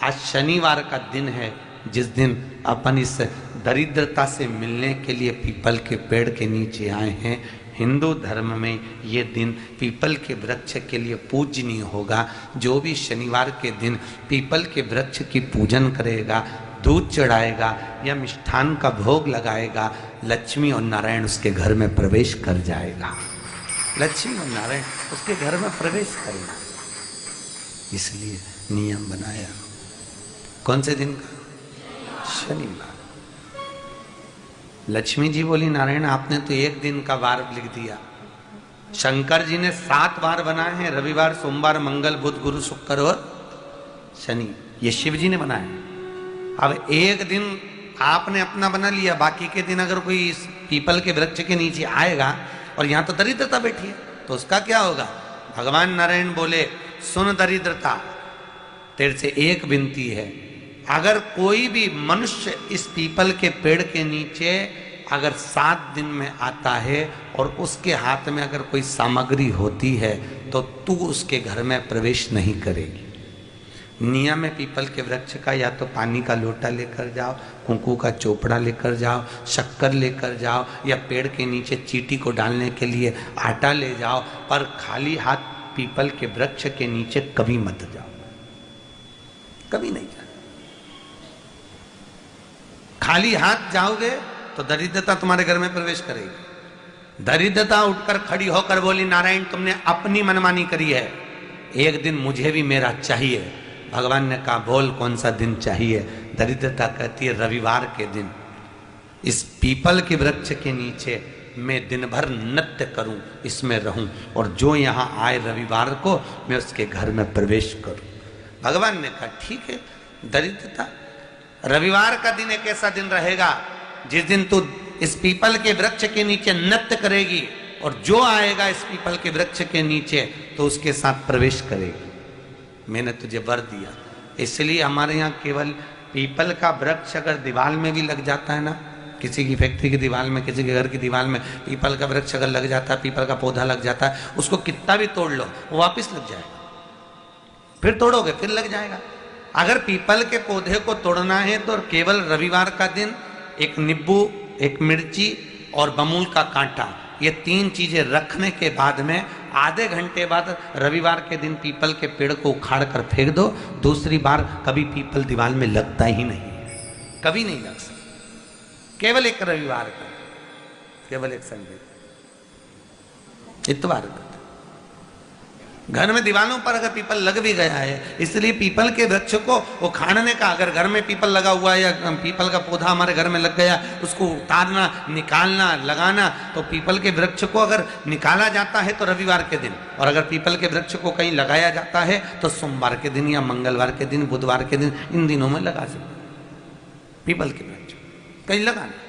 आज शनिवार का दिन है, जिस दिन अपन इस दरिद्रता से मिलने के लिए पीपल के पेड़ के नीचे आए हैं। हिंदू धर्म में ये दिन पीपल के वृक्ष के लिए पूजनीय होगा। जो भी शनिवार के दिन पीपल के वृक्ष की पूजन करेगा, दूध चढ़ाएगा या मिष्ठान का भोग लगाएगा, लक्ष्मी और नारायण उसके घर में प्रवेश कर जाएगा। लक्ष्मी और नारायण उसके घर में प्रवेश करेगा। इसलिए नियम बनाया। कौन से दिन का? शनिवार। लक्ष्मी जी बोली, नारायण आपने तो एक दिन का वार लिख दिया। शंकर जी ने 7 वार बनाए हैं, रविवार, सोमवार, मंगल, बुध, गुरु, शुक्र और शनि। ये शिव जी ने बनाया। अब एक दिन आपने अपना बना लिया, बाकी के दिन अगर कोई इस पीपल के वृक्ष के नीचे आएगा और यहां तो दरिद्रता बैठी है, तो उसका क्या होगा? भगवान नारायण बोले, सुन दरिद्रता, तेरे से एक विनती है, अगर कोई भी मनुष्य इस पीपल के पेड़ के नीचे अगर 7 दिन में आता है और उसके हाथ में अगर कोई सामग्री होती है तो तू उसके घर में प्रवेश नहीं करेगी। नियम है पीपल के वृक्ष का, या तो पानी का लोटा लेकर जाओ, कुंकू का चोपड़ा लेकर जाओ, शक्कर लेकर जाओ, या पेड़ के नीचे चींटी को डालने के लिए आटा ले जाओ, पर खाली हाथ पीपल के वृक्ष के नीचे कभी मत जाओ, कभी नहीं जाओ। खाली हाथ जाओगे तो दरिद्रता तुम्हारे घर में प्रवेश करेगी। दरिद्रता उठकर खड़ी होकर बोली, नारायण तुमने अपनी मनमानी करी है, एक दिन मुझे भी मेरा चाहिए। भगवान ने कहा, बोल कौन सा दिन चाहिए? दरिद्रता कहती है, रविवार के दिन इस पीपल के वृक्ष के नीचे मैं दिन भर नृत्य करूं, इसमें रहूं, और जो यहां आए रविवार को मैं उसके घर में प्रवेश करूं। भगवान ने कहा, ठीक है। दरिद्रता, रविवार का दिन एक ऐसा दिन रहेगा जिस दिन तू इस पीपल के वृक्ष के नीचे नृत्य करेगी और जो आएगा इस पीपल के वृक्ष के नीचे तो उसके साथ प्रवेश करेगी। मैंने तुझे वर दिया। इसलिए हमारे यहाँ केवल पीपल का वृक्ष अगर दीवार में भी लग जाता है ना, किसी की फैक्ट्री की दीवार में, किसी के घर की दीवार में पीपल का वृक्ष अगर लग जाता है, पीपल का पौधा लग जाता है, उसको कितना भी तोड़ लो वो वापस लग जाएगा। फिर तोड़ोगे फिर लग जाएगा। अगर पीपल के पौधे को तोड़ना है तो केवल रविवार का दिन एक नींबू, एक मिर्ची और बमूल का कांटा, ये 3 चीजें रखने के बाद में आधे घंटे बाद रविवार के दिन पीपल के पेड़ को उखाड़ कर फेंक दो। दूसरी बार कभी पीपल दीवार में लगता ही नहीं है, कभी नहीं लग सकता। केवल एक रविवार का, केवल एक संडे, इतवार का। घर में दीवारों पर अगर पीपल लग भी गया है, इसलिए पीपल के वृक्ष को उखाड़ने का, अगर घर में पीपल लगा हुआ है या पीपल का पौधा हमारे घर में लग गया, उसको उतारना, निकालना, लगाना, तो पीपल के वृक्ष को अगर निकाला जाता है तो रविवार के दिन, और अगर पीपल के वृक्ष को कहीं लगाया जाता है तो सोमवार के दिन या मंगलवार के दिन, बुधवार के दिन, इन दिनों में लगा सकते पीपल के वृक्ष कहीं लगाना।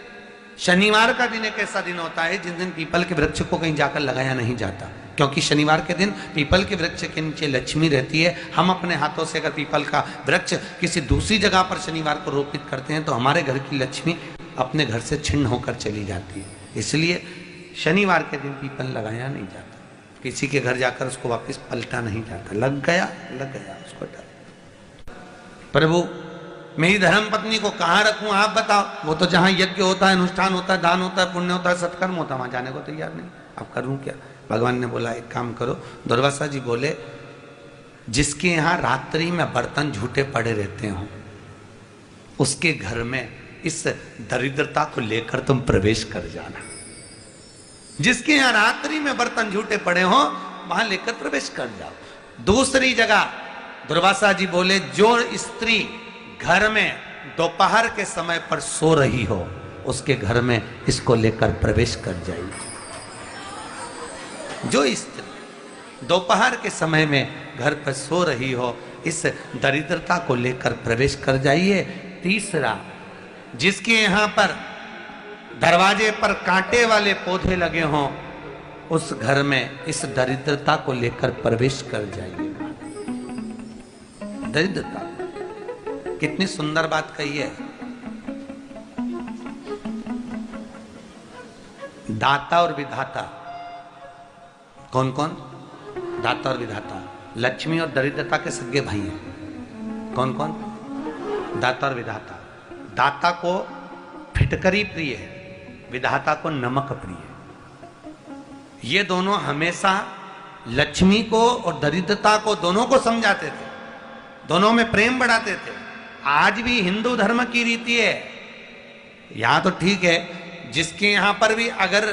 शनिवार का दिन एक ऐसा दिन होता है जिस दिन पीपल के वृक्ष को कहीं जाकर लगाया नहीं जाता, क्योंकि शनिवार के दिन पीपल के वृक्ष के नीचे लक्ष्मी रहती है। हम अपने हाथों से अगर पीपल का वृक्ष किसी दूसरी जगह पर शनिवार को रोपित करते हैं तो हमारे घर की लक्ष्मी अपने घर से छिन्न होकर चली जाती है। इसलिए शनिवार के दिन पीपल लगाया नहीं जाता, किसी के घर जाकर उसको वापस पलटा नहीं जाता। लग गया उसको डाल। प्रभु मेरी धर्म पत्नी को कहाँ रखूं आप बताओ? वो तो जहाँ यज्ञ होता है, अनुष्ठान होता है, दान होता है, पुण्य होता है, सत्कर्म होता है, वहां जाने को तैयार नहीं। अब करूं क्या? भगवान ने बोला, एक काम करो। दुर्वासा जी बोले, जिसके यहाँ रात्रि में बर्तन झूठे पड़े रहते हो उसके घर में इस दरिद्रता को लेकर तुम प्रवेश कर जाना। जिसके यहाँ रात्रि में बर्तन झूठे पड़े हो वहां लेकर प्रवेश कर जाओ। दूसरी जगह दुर्वासा जी बोले, जो स्त्री घर में दोपहर के समय पर सो रही हो उसके घर में इसको लेकर प्रवेश कर जाइए। जो स्त्री दोपहर के समय में घर पर सो रही हो इस दरिद्रता को लेकर प्रवेश कर जाइए। तीसरा, जिसके यहाँ पर दरवाजे पर कांटे वाले पौधे लगे हों उस घर में इस दरिद्रता को लेकर प्रवेश कर जाइए। दरिद्रता, कितनी सुंदर बात कही है। दाता और विधाता, कौन कौन? दाता और विधाता। लक्ष्मी और दरिद्रता के सगे भाई हैं। कौन कौन? दाता और विधाता। दाता को फिटकरी प्रिय है, विधाता को नमक प्रिय है। ये दोनों हमेशा लक्ष्मी को और दरिद्रता को दोनों को समझाते थे, दोनों में प्रेम बढ़ाते थे। आज भी हिंदू धर्म की रीति है। यहां तो ठीक है, जिसके यहां पर भी अगर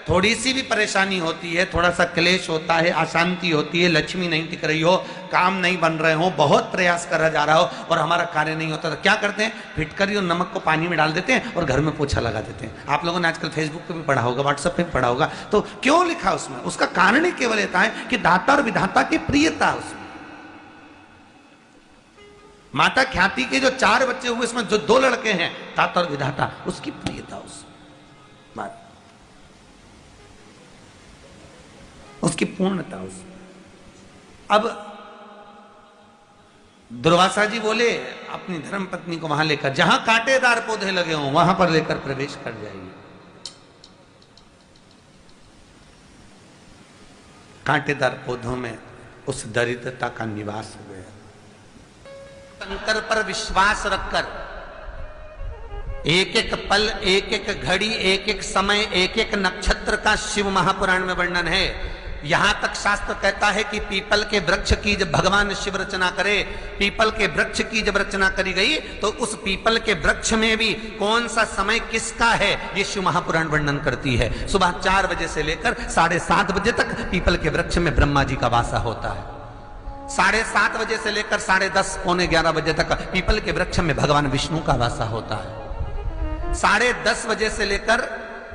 थोड़ी सी भी परेशानी होती है, थोड़ा सा क्लेश होता है, अशांति होती है, लक्ष्मी नहीं टिक रही हो, काम नहीं बन रहे हो, बहुत प्रयास करा जा रहा हो और हमारा कार्य नहीं होता, तो क्या करते हैं? फिटकरी और नमक को पानी में डाल देते हैं और घर में पोछा लगा देते हैं। आप लोगों ने आजकल फेसबुक पे भी पढ़ा होगा, व्हाट्सएप पे भी पढ़ा होगा। तो क्यों लिखा उसमें? उसका कारण ही केवल ये है कि दाता और विधाता की प्रियता उसमें। माता ख्याति के जो 4 बच्चे हुए, इसमें जो 2 लड़के हैं, दाता और विधाता, उसकी प्रियता उसकी पूर्णता उसमें। अब दुर्वासा जी बोले अपनी धर्म पत्नी को वहां लेकर, जहां कांटेदार पौधे लगे हों वहां पर लेकर प्रवेश कर जाइए। कांटेदार पौधों में उस दरिद्रता का निवास हो गया। शंकर पर विश्वास रखकर एक एक पल, एक एक घड़ी, एक एक समय, एक एक नक्षत्र का शिव महापुराण में वर्णन है। यहां तक शास्त्र कहता है कि पीपल के वृक्ष की जब भगवान शिव रचना करे, पीपल के वृक्ष की जब रचना करी गई, तो उस पीपल के वृक्ष में भी कौन सा समय किसका है, ये शिव महापुराण वर्णन करती है। सुबह 4 बजे से लेकर 7:30 बजे तक पीपल के वृक्ष में ब्रह्मा जी का वासा होता है। 7:30 बजे से लेकर 10:30 पौने 11 बजे तक पीपल के वृक्ष में भगवान विष्णु का वासा होता है। 10:30 बजे से लेकर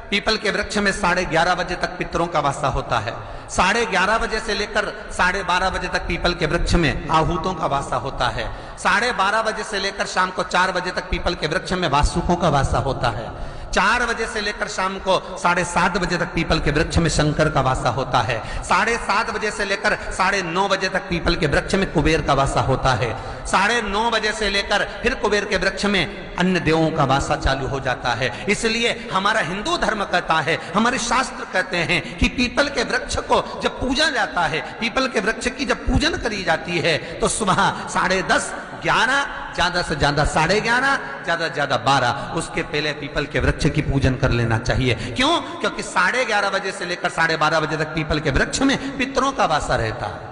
पीपल के वृक्ष में 11:30 बजे तक पितरों का वासा होता है। 11:30 बजे से लेकर 12:30 बजे तक पीपल के वृक्ष में आहूतों का वासा होता है। 12:30 बजे से लेकर शाम को 4 बजे तक पीपल के वृक्ष में वासुकों का वासा होता है। 4 बजे से लेकर शाम को 7:30 बजे तक पीपल के वृक्ष में शंकर का वासा होता है। 7:30 बजे से लेकर 9:30 बजे तक पीपल के वृक्ष में कुबेर का वासा होता है। 9:30 बजे से लेकर फिर कुबेर के वृक्ष में अन्य देवों का वासा चालू हो जाता है। इसलिए हमारा हिंदू धर्म कहता है, हमारे शास्त्र कहते हैं कि पीपल के वृक्ष को जब पूजा जाता है, पीपल के वृक्ष की जब पूजन करी जाती है, तो सुबह 10:30, 11, ज्यादा से ज्यादा 11:30, ज्यादा से ज्यादा 12, उसके पहले पीपल के वृक्ष की पूजन कर लेना चाहिए। क्यों? क्योंकि 11:30 बजे से लेकर 12:30 बजे तक पीपल के वृक्ष में पितरों का वासा रहता है,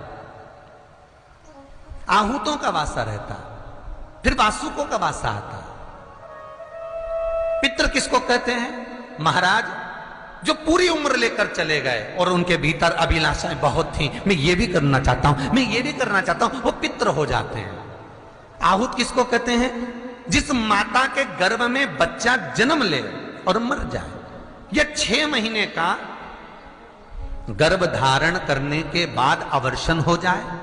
आहूतों का वासा रहता है, फिर वासुकों का वासा आता है। पितृ किसको कहते हैं? महाराज जो पूरी उम्र लेकर चले गए और उनके भीतर अभिलाषाएं बहुत थी, मैं ये भी करना चाहता हूं, मैं ये भी करना चाहता हूं, वो पितृ हो जाते हैं। आहूत किसको कहते हैं? जिस माता के गर्भ में बच्चा जन्म ले और मर जाए, यह 6 महीने का गर्भ धारण करने के बाद अवर्षण हो जाए,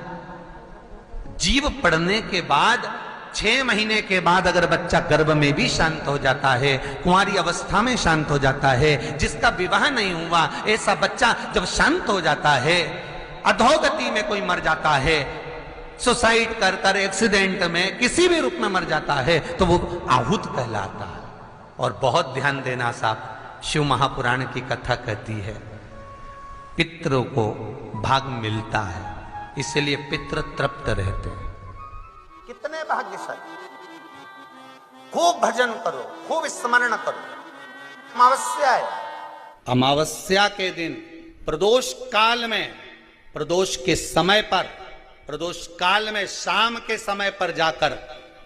जीव पड़ने के बाद 6 महीने के बाद अगर बच्चा गर्भ में भी शांत हो जाता है, कुंवारी अवस्था में शांत हो जाता है, जिसका विवाह नहीं हुआ, ऐसा बच्चा जब शांत हो जाता है, अधोगति में कोई मर जाता है, सुसाइड कर एक्सीडेंट में किसी भी रूप में मर जाता है, तो वो आहूत कहलाता है। और बहुत ध्यान देना साहब, शिव महापुराण की कथा कहती है पितरों को भाग मिलता है, इसलिए पितृ तृप्त रहते हैं। कितने भाग्यशाली! खूब भजन करो, खूब स्मरण करो। अमावस्या है, अमावस्या के दिन प्रदोष काल में, प्रदोष के समय पर, प्रदोष काल में शाम के समय पर जाकर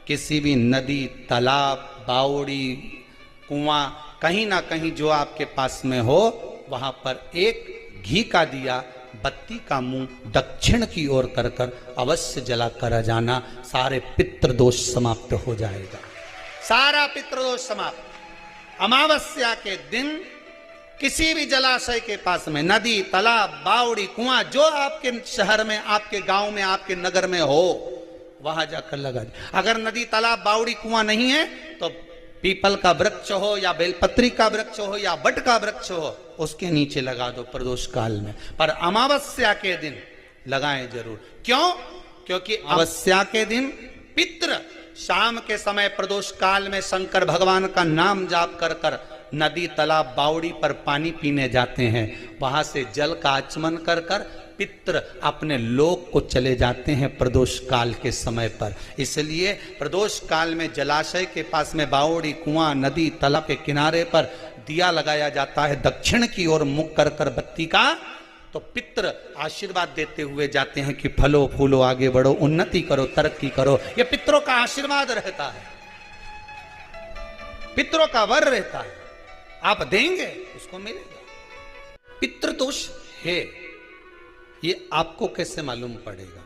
किसी भी नदी, तालाब, बावड़ी, कुआं, कहीं ना कहीं जो आपके पास में हो, वहां पर एक घी का दिया, बत्ती का मुंह दक्षिण की ओर कर कर अवश्य जला कर जाना, सारे पितृदोष समाप्त हो जाएगा, सारा पितृदोष समाप्त। अमावस्या के दिन किसी भी जलाशय के पास में, नदी, तालाब, बावड़ी, कुआं, जो आपके शहर में, आपके गांव में, आपके नगर में हो, वहां जाकर लगा दे। अगर नदी, तालाब, बावड़ी, कुआं नहीं है तो पीपल का वृक्ष हो या बेलपत्री का वृक्ष हो या बट का वृक्ष हो, उसके नीचे लगा दो प्रदोष काल में। पर अमावस्या के दिन लगाएं जरूर। क्यों? क्योंकि अमावस्या के दिन पितृ शाम के समय प्रदोष काल में शंकर भगवान का नाम जाप कर कर नदी, तालाब, बावड़ी पर पानी पीने जाते हैं। वहां से जल का आचमन कर कर पितृ अपने लोक को चले जाते हैं प्रदोष काल के समय पर। इसलिए प्रदोष काल में जलाशय के पास में बावड़ी, कुआं, नदी, तालाब के किनारे पर दिया लगाया जाता है दक्षिण की ओर मुख कर कर बत्ती का। तो पितृ आशीर्वाद देते हुए जाते हैं कि फलो फूलो, आगे बढ़ो, उन्नति करो, तरक्की करो। ये पितरों का आशीर्वाद रहता है, पितरों का वर रहता है। आप देंगे उसको मिलेगा। पितृदोष है ये आपको कैसे मालूम पड़ेगा?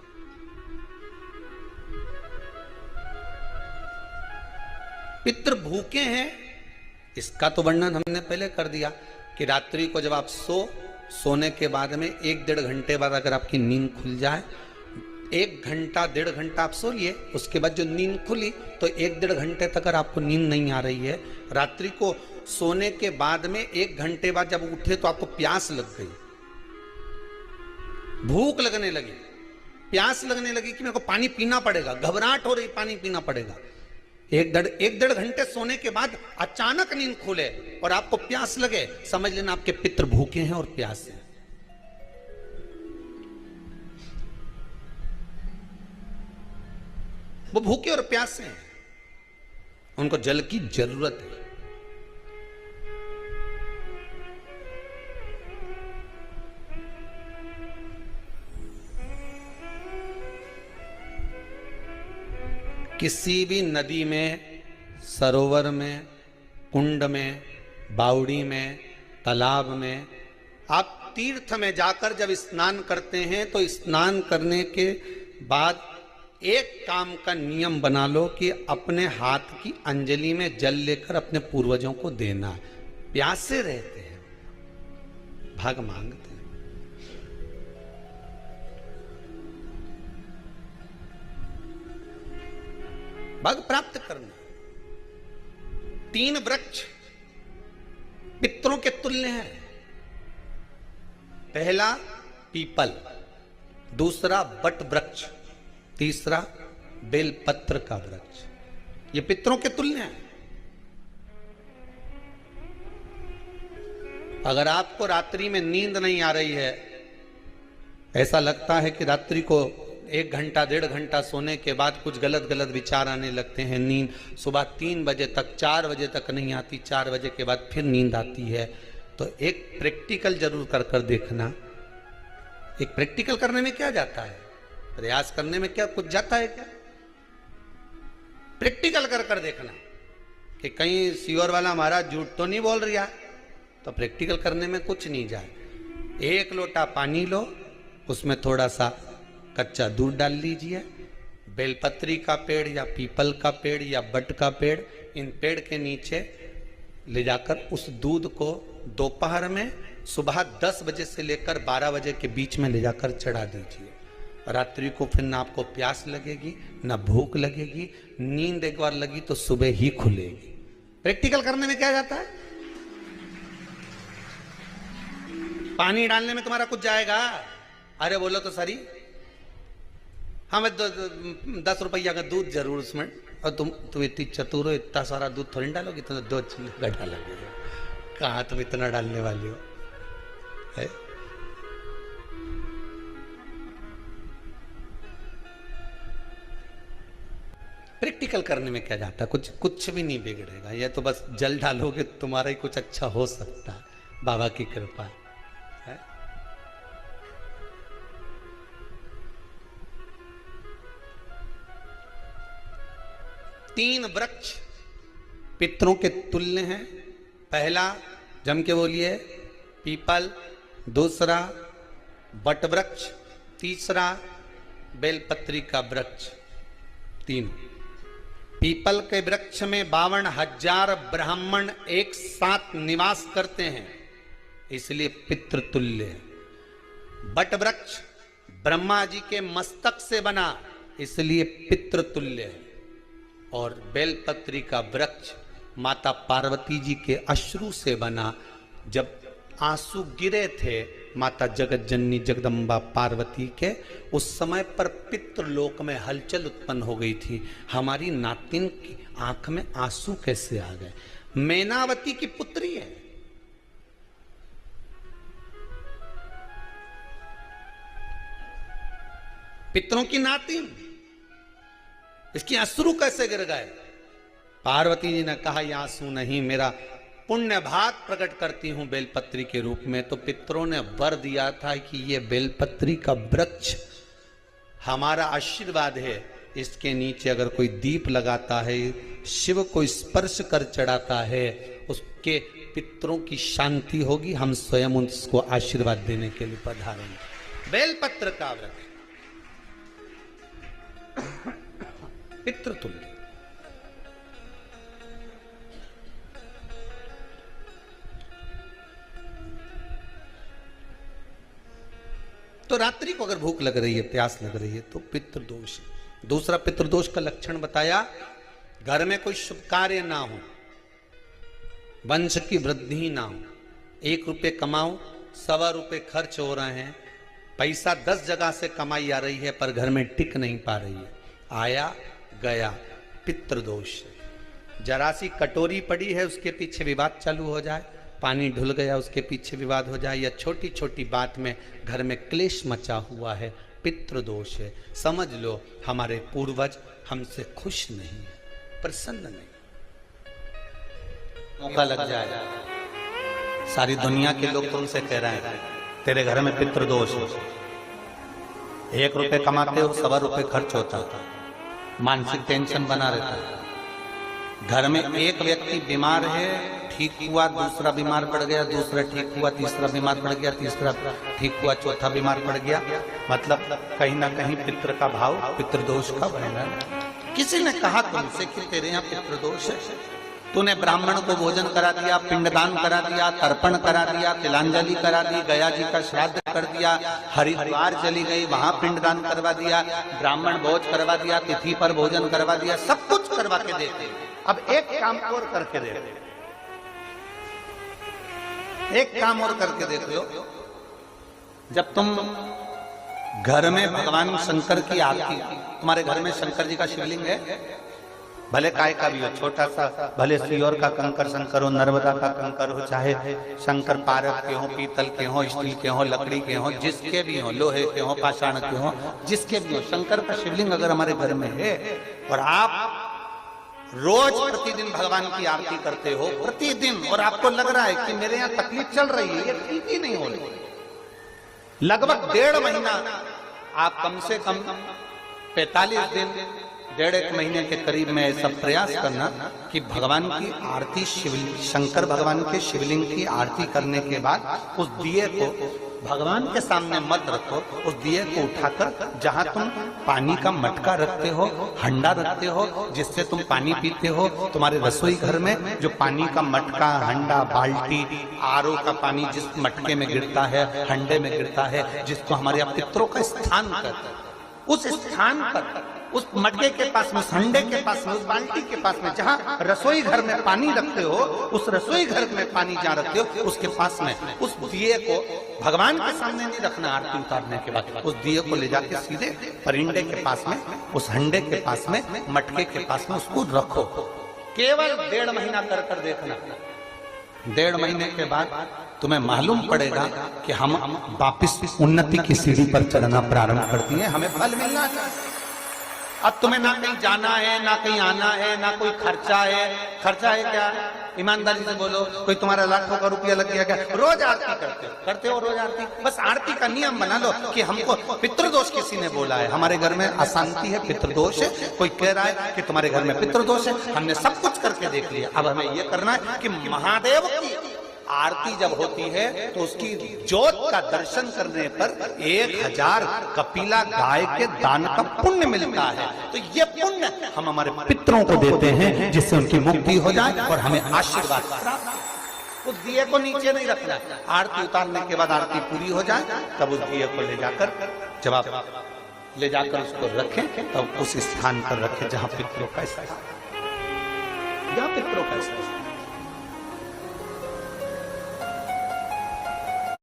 पितृ भूखे हैं इसका तो वर्णन हमने पहले कर दिया कि रात्रि को जब आप सोने के बाद में 1-1.5 घंटे बाद अगर आपकी नींद खुल जाए, 1 घंटा 1.5 घंटा आप सोइए, उसके बाद जो नींद खुली तो 1-1.5 घंटे तक अगर आपको नींद नहीं आ रही है, रात्रि को सोने के बाद में 1 घंटे बाद जब उठे तो आपको प्यास लग गई, भूख लगने लगी, प्यास लगने लगी कि मेरे को पानी पीना पड़ेगा, घबराहट हो रही, पानी पीना पड़ेगा। 1-1.5 घंटे सोने के बाद अचानक नींद खुले और आपको प्यास लगे, समझ लेना आपके पितृ भूखे हैं और प्यास है। वो भूखे और प्यासे हैं, उनको जल की जरूरत है। किसी भी नदी में, सरोवर में, कुंड में, बावड़ी में, तालाब में, आप तीर्थ में जाकर जब स्नान करते हैं तो स्नान करने के बाद एक काम का नियम बना लो कि अपने हाथ की अंजलि में जल लेकर अपने पूर्वजों को देना। प्यासे रहते हैं, भाग मांगते हैं। भाग प्राप्त करना। 3 वृक्ष पितरों के तुल्य हैं। पहला पीपल, दूसरा बट वृक्ष, तीसरा बेलपत्र का वृक्ष। ये पितरों के तुल्य हैं। अगर आपको रात्रि में नींद नहीं आ रही है, ऐसा लगता है कि रात्रि को 1 घंटा 1.5 घंटा सोने के बाद कुछ गलत गलत विचार आने लगते हैं, नींद सुबह 3 बजे तक, 4 बजे तक नहीं आती, 4 बजे के बाद फिर नींद आती है, तो एक प्रैक्टिकल जरूर कर कर देखना। एक प्रैक्टिकल करने में क्या जाता है, प्रयास करने में क्या कुछ जाता है क्या? प्रैक्टिकल कर कर देखना कि कहीं सियोर वाला महाराज झूठ तो नहीं बोल रहा, तो प्रैक्टिकल करने में कुछ नहीं जाए। 1 लोटा पानी लो, उसमें थोड़ा सा कच्चा दूध डाल लीजिए, बेलपत्री का पेड़ या पीपल का पेड़ या बट का पेड़, इन पेड़ के नीचे ले जाकर उस दूध को दोपहर में सुबह 10 बजे से लेकर 12 बजे के बीच में ले जाकर चढ़ा दीजिए। रात्रि को फिर ना आपको प्यास लगेगी, ना भूख लगेगी, नींद एक बार लगी तो सुबह ही खुलेगी। प्रैक्टिकल करने में क्या जाता है? पानी डालने में तुम्हारा कुछ जाएगा? अरे बोलो तो सरी, हमें 10 रुपया का दूध जरूर उसमें, और तुम इतनी चतुर हो, इतना सारा दूध थोड़ी डालोगी, तो 2 चिल्ला डालोगे। कहाँ तुम इतना डालने वाली हो है? प्रैक्टिकल करने में क्या जाता है? कुछ भी नहीं बिगड़ेगा। ये तो बस जल डालोगे तुम्हारा ही कुछ अच्छा हो सकता है, बाबा की कृपा है। 3 वृक्ष पितरों के तुल्य हैं। पहला जम के बोलिए पीपल, दूसरा बट वृक्ष, तीसरा बेलपत्री का वृक्ष। 3 पीपल के वृक्ष में 52,000 ब्राह्मण एक साथ निवास करते हैं, इसलिए पितृतुल्य है। बट वृक्ष ब्रह्मा जी के मस्तक से बना, इसलिए पितृतुल्य है। और बेलपत्री का वृक्ष माता पार्वती जी के अश्रु से बना। जब आंसू गिरे थे माता जगत जननी जगदम्बा पार्वती के, उस समय पर पितृलोक में हलचल उत्पन्न हो गई थी। हमारी नातिन की आंख में आंसू कैसे आ गए? मैनावती की पुत्री है, पितरों की नाती, इसकी अश्रु कैसे गिर गए। पार्वती जी ने कहा ये आंसू नहीं, मेरा पुण्य भाग प्रकट करती हूं बेलपत्री के रूप में। तो पितरों ने वर दिया था कि ये बेलपत्री का वृक्ष हमारा आशीर्वाद है, इसके नीचे अगर कोई दीप लगाता है, शिव को स्पर्श कर चढ़ाता है, उसके पितरों की शांति होगी, हम स्वयं उसको आशीर्वाद देने के लिए पधारेंगे। बेलपत्र का वृक्ष पितृतुल्य। तो रात्रि को अगर भूख लग रही है, प्यास लग रही है, तो पितृदोष। दूसरा पितृदोष का लक्षण बताया, घर में कोई शुभ कार्य ना हो, वंश की वृद्धि ना हो, 1 रुपये कमाओ, 1.25 रुपये खर्च हो रहे हैं, पैसा 10 जगह से कमाई आ रही है पर घर में टिक नहीं पा रही है, आया गया, पितृदोष। जरा सी कटोरी पड़ी है उसके पीछे विवाद चालू हो जाए, पानी ढुल गया उसके पीछे विवाद हो जाए, या छोटी छोटी बात में घर में क्लेश मचा हुआ है, पितृदोष है। समझ लो हमारे पूर्वज हमसे खुश नहीं है, प्रसन्न नहीं। मौका लग जाए, सारी दुनिया के लोग तुमसे कह रहे हैं तेरे घर में पितृदोष है, 1 रुपये कमाते हो, 1.25 रुपये खर्च होता है, मानसिक टेंशन बना रहता है। घर में एक व्यक्ति बीमार है, ठीक हुआ, दूसरा बीमार पड़ गया, दूसरा ठीक हुआ, तीसरा बीमार पड़ गया, तीसरा ठीक हुआ, चौथा बीमार पड़ गया, मतलब कहीं ना कहीं पितृ का भाव, पितृदोष का बना है। किसी ने कहा तुमसे कि तेरे यहाँ पितृदोष है, तूने ब्राह्मण को भोजन करा दिया, पिंडदान करा दिया, तर्पण करा दिया, तिलांजलि करा दी, गया जी का श्राद्ध कर दिया, हरिद्वार चली गई, वहां पिंडदान करवा दिया, ब्राह्मण भोज करवा दिया, तिथि पर भोजन करवा दिया, सब कुछ करवा के देते। अब एक काम और करके देख, एक काम और करके देख लो। जब तुम घर में भगवान शंकर की आरती, तुम्हारे घर में शंकर जी का शिवलिंग है, भले काय का भी हो, छोटा सा, भले सियोर का कंकर शंकर हो, नर्मदा का कंकर हो, चाहे शंकर पारक के हो, पीतल के हो, स्टील के हो, लकड़ी के हो, जिसके भी हो, लोहे के हो, पाषाण के हो, जिसके भी हो, शंकर का शिवलिंग अगर हमारे घर में है और आप रोज प्रतिदिन भगवान की आरती करते हो, प्रतिदिन, और आपको लग रहा है कि मेरे यहाँ तकलीफ चल रही है, ये ठीक ही नहीं हो रही, लगभग 1.5 महीना आप कम से कम 45 दिन, 1.5 महीने के करीब में ऐसा प्रयास करना कि भगवान की आरती, शंकर भगवान के शिवलिंग की आरती करने के बाद उस दिए को भगवान के सामने मत रखो, उस दिए को उठाकर जहां तुम पानी का मटका रखते हो, हंडा रखते हो, जिससे तुम पानी पीते हो, तुम्हारे रसोई घर में जो पानी का मटका, हंडा, बाल्टी, आरओ का पानी जिस मटके में गिरता है, हंडे में गिरता है, जिसको हमारे यहाँ पितरों का स्थान कहते हैं, उस स्थान पर, उस मटके के पास में, उस हंडे के पास में, उस बाल्टी के पास में, जहां रसोई घर में पानी रखते हो, उस रसोई घर में पानी जहां रखते हो, उसके पास में उस दिए को भगवान के सामने नहीं रखना। आरती उतारने के बाद उस दिए को ले जाके सीधे परिंडे के पास में, उस हंडे के पास में, मटके के पास में उसको रखो। केवल 1.5 महीना कर देखना। 1.5 महीने के बाद तुम्हें मालूम पड़ेगा कि हम वापिस उन्नति की सीढ़ी पर चढ़ना प्रारंभ करती है, हमें फल मिलना चाहिए। अब तुम्हें ना कहीं जाना है, ना कहीं आना है, ना कोई खर्चा है। खर्चा है क्या? ईमानदारी से बोलो, कोई तुम्हारा लाखों का रुपया लग गया क्या? रोज आरती करते हो रोज आरती। बस आरती का नियम बना लो कि हमको पितृदोष किसी ने बोला है, हमारे घर में अशांति है, पितृदोष है, कोई कह रहा है कि तुम्हारे घर में पितृदोष है, हमने सब कुछ करके देख लिया। अब हमें ये करना है कि महादेव की आरती जब होती है तो उसकी ज्योत का दर्शन करने पर 1000 कपिला गाय के दान का पुण्य मिलता है। तो ये पुण्य हम हमारे पितरों को देते हैं, जिससे उनकी मुक्ति हो जाए और हमें आशीर्वाद प्राप्त। उस दिए को नीचे नहीं रखना, आरती उतारने के बाद आरती पूरी हो जाए तब उस दिए को ले जाकर, जब आप ले जाकर उसको रखें तब उस स्थान पर रखें जहां पितरों का स्थान, जहां पितरों का स्थान।